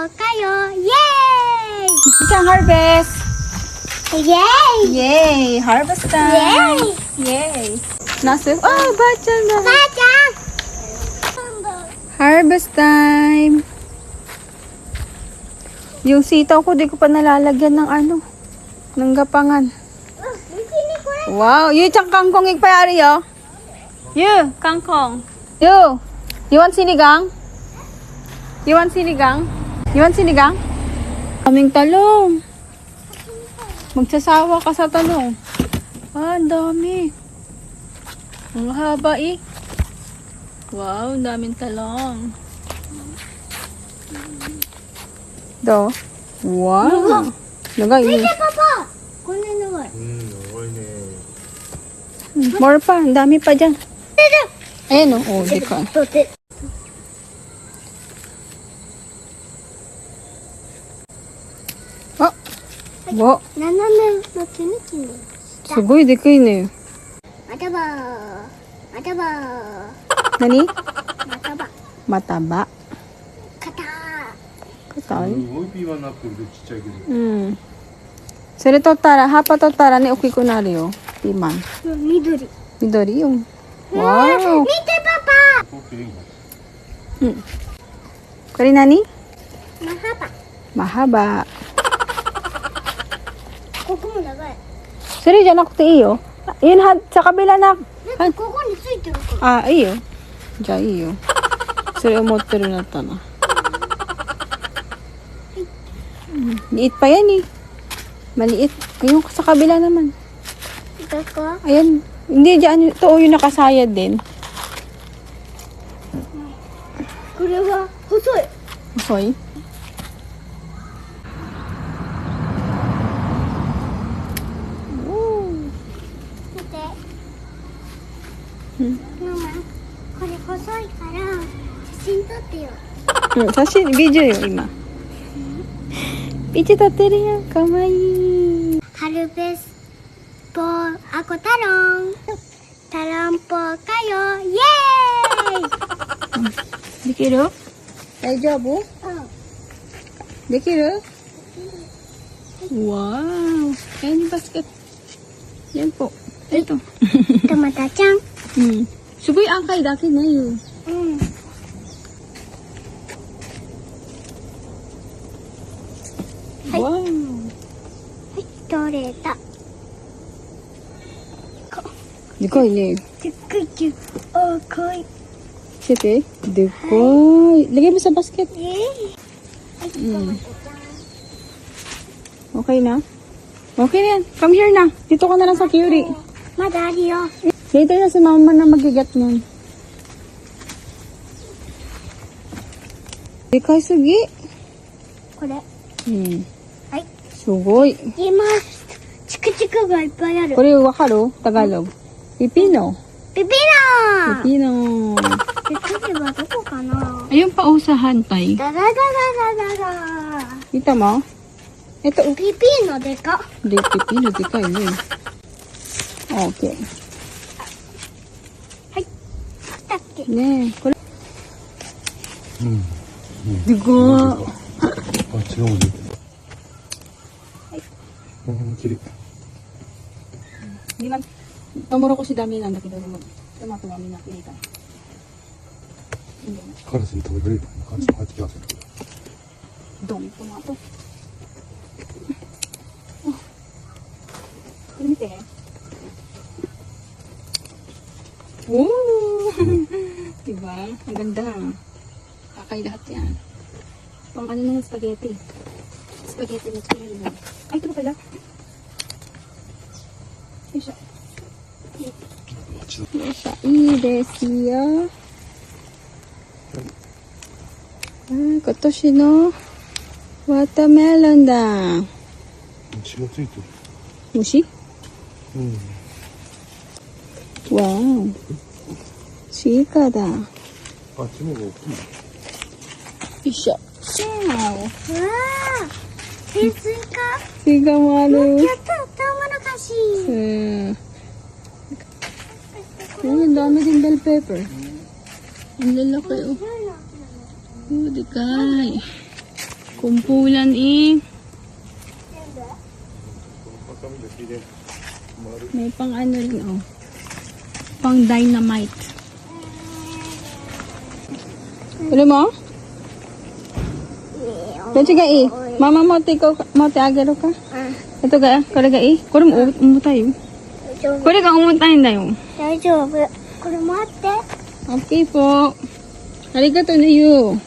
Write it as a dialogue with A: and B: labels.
A: kayo. Yay!
B: Isang harvest!
A: Yay!
B: Yay! Harvest time! Yay! Nasa? Oh, bacha na!
A: Bacha!
B: Harvest time! Yung sitaw ko, di ko pa nalalagyan ng ano, ng gapangan. Wow! You chang kangkong ikpayari yo? You, kangkong. You! You want sinigang? You want sinigang? You want sinigang? Kaming talong. Magsasawa ka sa talong. Ah, ang dami. Ang haba eh. Wow, ang daming talong. Do. Wow. Lagay.
A: Papa! Kunin naman.
B: More pa. Ang dami pa dyan. Ayan o. Oh, di ka. Oh. Wow.
A: 斜めのキムキム。
B: すごいでかいね。
A: 頭。頭。
B: Nani?
A: 頭。
B: Mataba.
A: 肩。
B: Katay.
C: すごいピーマンになってるでちっちゃいけど。
B: うん。それ取ったら、葉っぱ取ったらね、大きくなるよ。ピーマン。
A: 緑。
B: 緑よ。
A: 見
B: わー。
A: てパ
C: ここいいの
B: うん。これ何？
A: パ。マハバ。
B: Mahaba.
A: ここも長い。
B: So,じゃなくていいよ。Yun, sa kabila na.
A: だってここについてるから。
B: Ah, iyo. Diyan, iyo. So, umotero na ito na. Liit pa yan eh. Maliit. Ayun, sa kabila naman.
A: Ito ko?
B: Ayan. Hindi, dyan. Ito, yung nakasayad din.
A: これは細い。
B: Soy. Oh.
A: 見て。
B: うん。
A: ママ、これ細いから写真撮ってよ。
B: Sashi, video yo, ima. Video tatteるやん。かわいい。
A: ハルベスポアコタロン。タロンポかよ。イエーイ。
B: できる？大丈夫？できる？Wow! Ayan yung basket. Yan po. Ito.
A: トマタちゃん。
B: Sugoy angkay daki na yun.
A: うん。
B: Wow!
A: 取れた。
B: でかいね。
A: すっごいキュッ。おー、かい。
B: Siyete? De koy. Lagay mo sa basket.
A: はい、トマタち
B: Okay na? Okay na yan. Come here na. Dito ka na lang sa Curie.
A: ゃん。まだあるよ。
B: Later na si mama na magigat nun. Dekay sugi.
A: これ。はい。
B: Sugoy.
A: います。チクチクがいっぱいある。
B: Kore wakaru? Tagalog. Pipino.
A: ピピラー。
B: Pipino.
A: ピピはどこかな。
B: Ayun pa sa hantay.
A: ダダダダダダダ。
B: Kita mo? Ito.
A: ピピのでか。
B: Di pipino. Dekay yun. Okay.
A: だっけ。
B: Ne. Kore.
C: うん。
B: Digo.
C: あ、違うね。きれい。
B: Di man. Tomoro ko si damiなんだけど、トマトはみんな切れた。
C: カラスに食べられるカラスも入ってきませんけど。
B: Dong tomato. Oh. Ini teh. Oh. Diba? Ang ganda. Kakay lahat yan. Pang ano ng spaghetti. Spaghetti na chili. Ay, ito pala. Isa. Isa. Iいですよ. Ah, 今年のワターメロンだ。
C: 血もついてる。
B: 虫？
C: うん。
B: わー。シカだ。よ
C: あっちの方が大きい。
B: いしょ。わ
A: うわー。潜水艦。
B: ー。シカもある。
A: やった、トウモロコシ。
B: Ang dami din bell pepper. Ang lalaki oh. Oh, di kay. Kumpulan eh. May pang ano rin oh. Pang dynamite. Ano mo? Kasi ga eh. Mama mo tiko mo te agero ka. Ito ga, kore ga eh. Kore mo umutay. Kore ga umutay na yo.
A: 大丈夫。これ待って。
B: Okay po. Arigato na you.